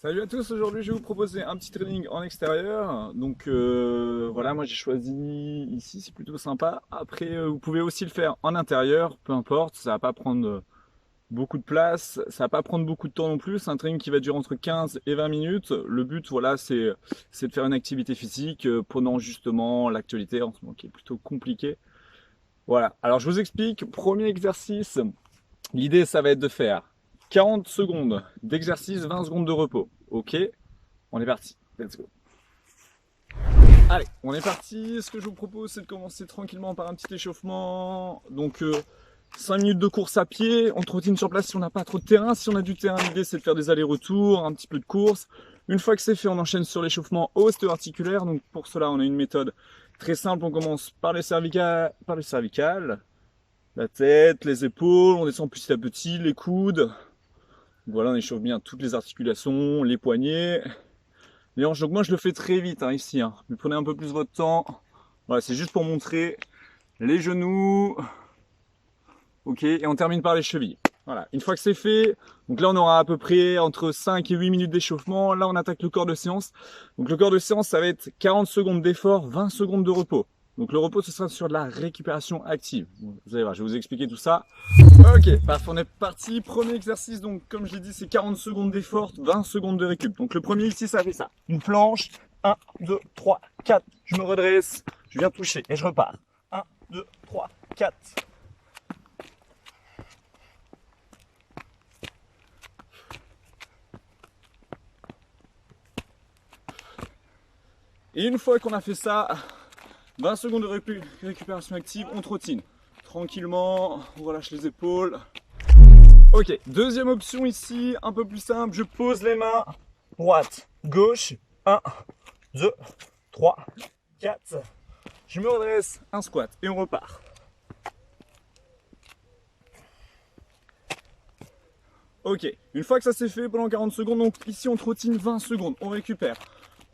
Salut à tous, aujourd'hui je vais vous proposer un petit training en extérieur. Donc voilà, moi j'ai choisi ici, c'est plutôt sympa. Après vous pouvez aussi le faire en intérieur, peu importe, ça va pas prendre beaucoup de place, ça va pas prendre beaucoup de temps non plus. C'est un training qui va durer entre 15 et 20 minutes. Le but voilà, c'est de faire une activité physique pendant justement l'actualité en ce moment qui est plutôt compliquée. Voilà, alors je vous explique, premier exercice, l'idée ça va être de faire 40 secondes d'exercice, 20 secondes de repos. Ok, on est parti, let's go. Allez, on est parti. Ce que je vous propose, c'est de commencer tranquillement par un petit échauffement. Donc 5 minutes de course à pied. On trottine sur place si on n'a pas trop de terrain. Si on a du terrain, l'idée c'est de faire des allers-retours, un petit peu de course. Une fois que c'est fait, on enchaîne sur l'échauffement ostéo-articulaire. Donc pour cela, on a une méthode très simple. On commence par les cervicales, la tête, les épaules. On descend petit à petit, les coudes. Voilà, on échauffe bien toutes les articulations, les poignets. Les hanches, donc moi je le fais très vite ici, mais prenez un peu plus votre temps. Voilà, c'est juste pour montrer les genoux. Ok, et on termine par les chevilles. Voilà, une fois que c'est fait, donc là on aura à peu près entre 5 et 8 minutes d'échauffement. Là on attaque le corps de séance. Donc le corps de séance, ça va être 40 secondes d'effort, 20 secondes de repos. Donc le repos, ce sera sur de la récupération active. Vous allez voir, je vais vous expliquer tout ça. Ok, parfait, on est parti. Premier exercice, donc comme je l'ai dit, c'est 40 secondes d'effort, 20 secondes de récup. Donc le premier ici, ça fait ça. Une planche, 1, 2, 3, 4. Je me redresse, je viens toucher et je repars. 1, 2, 3, 4. Et une fois qu'on a fait ça, 20 secondes de récupération active, on trottine. Tranquillement, on relâche les épaules. Ok, deuxième option ici, un peu plus simple, je pose les mains, droite, gauche, 1, 2, 3, 4. Je me redresse, un squat et on repart. Ok, une fois que ça c'est fait pendant 40 secondes, donc ici on trottine 20 secondes, on récupère.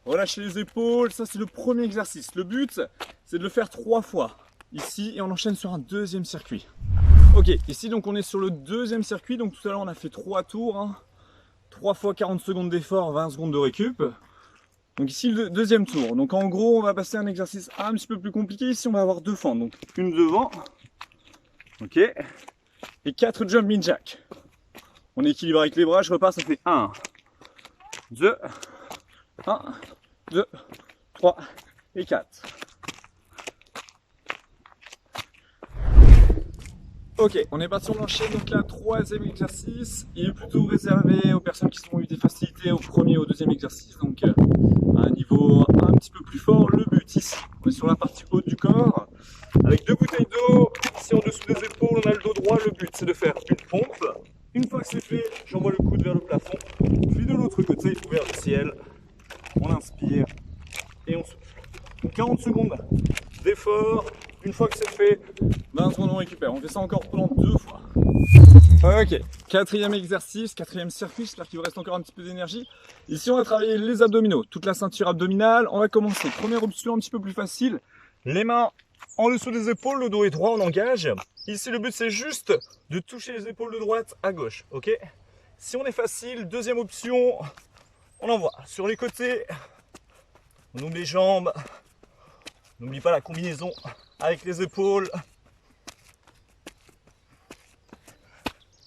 Relâchez les épaules, ça c'est le premier exercice. Le but, c'est de le faire 3 fois ici et on enchaîne sur un deuxième circuit. Ok, ici donc on est sur le deuxième circuit, donc tout à l'heure on a fait 3 tours, 3 fois 40 secondes d'effort, 20 secondes de récup. Donc ici le deuxième tour, donc en gros on va passer à un exercice un petit peu plus compliqué, ici on va avoir 2 fentes, donc une devant, ok, et 4 jumping jacks. On équilibre avec les bras, je repars, ça fait 1, 2, 1, 2, 3 et 4. Ok, on est parti, on enchaîne donc là, troisième exercice. Il est plutôt réservé aux personnes qui ont eu des facilités au premier et au deuxième exercice, donc à un niveau un petit peu plus fort. Le but ici, on est sur la partie haute du corps, avec 2 bouteilles d'eau, ici en dessous des épaules, on a le dos droit. Le but c'est de faire une pompe. Une fois que c'est fait, j'envoie le coude vers le plafond, puis de l'autre côté, vers le ciel. On inspire et on souffle. Donc 40 secondes d'effort. Une fois que c'est fait, 20 secondes on récupère. On fait ça encore pendant 2 fois. Ok, quatrième exercice, quatrième circuit, j'espère qu'il vous reste encore un petit peu d'énergie. Ici on va travailler les abdominaux, toute la ceinture abdominale. On va commencer, première option un petit peu plus facile. Les mains en dessous des épaules, le dos est droit, on engage. Ici le but c'est juste de toucher les épaules de droite à gauche, ok. Si on est facile, deuxième option, on envoie sur les côtés. On ouvre les jambes. N'oublie pas la combinaison avec les épaules.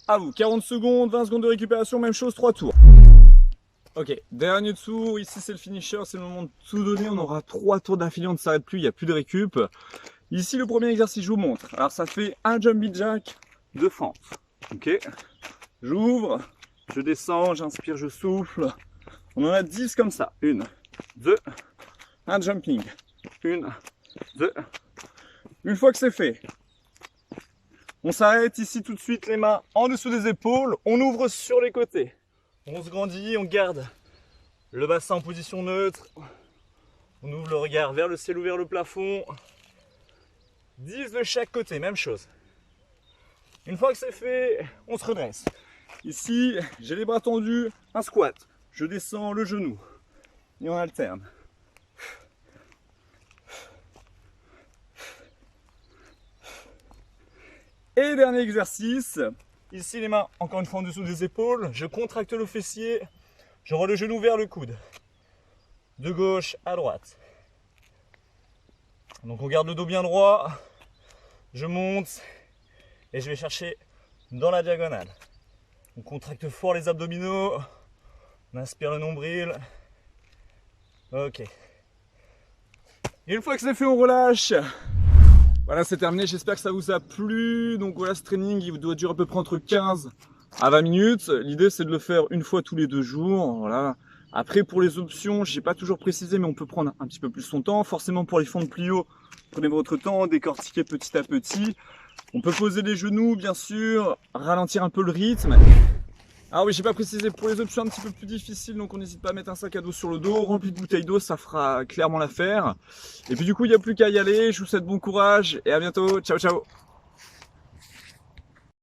À vous, 40 secondes, 20 secondes de récupération, même chose, 3 tours. Ok, dernier tour, ici c'est le finisher, c'est le moment de tout donner. On aura 3 tours d'affilée, on ne s'arrête plus, il n'y a plus de récup. Ici le premier exercice, je vous montre. Alors ça fait un jumping jack de fente. Ok, j'ouvre, je descends, j'inspire, je souffle. On en a 10 comme ça. 1, 2, un jumping. 1, 2. Une fois que c'est fait, on s'arrête ici tout de suite, les mains en dessous des épaules. On ouvre sur les côtés. On se grandit, on garde le bassin en position neutre. On ouvre le regard vers le ciel ou vers le plafond. 10 de chaque côté, même chose. Une fois que c'est fait, on se redresse. Ici, j'ai les bras tendus, un squat. Je descends le genou et on alterne. Et dernier exercice, ici les mains encore une fois en dessous des épaules, je contracte le fessier, J'envoie le genou vers le coude. De gauche à droite. Donc on garde le dos bien droit. Je monte et je vais chercher dans la diagonale. On contracte fort les abdominaux. On inspire le nombril. Ok. Et une fois que c'est fait, on relâche. Voilà, c'est terminé. J'espère que ça vous a plu. Donc voilà, ce training, il doit durer à peu près entre 15 à 20 minutes. L'idée, c'est de le faire une fois tous les 2 jours. Voilà. Après, pour les options, je n'ai pas toujours précisé, mais on peut prendre un petit peu plus son temps. Forcément, pour les fonds de plio, prenez votre temps, décortiquez petit à petit. On peut poser les genoux, bien sûr, ralentir un peu le rythme. Ah oui, j'ai pas précisé, pour les options un petit peu plus difficiles, donc on n'hésite pas à mettre un sac à dos sur le dos, rempli de bouteilles d'eau, ça fera clairement l'affaire. Et puis du coup, il n'y a plus qu'à y aller. Je vous souhaite bon courage et à bientôt. Ciao, ciao.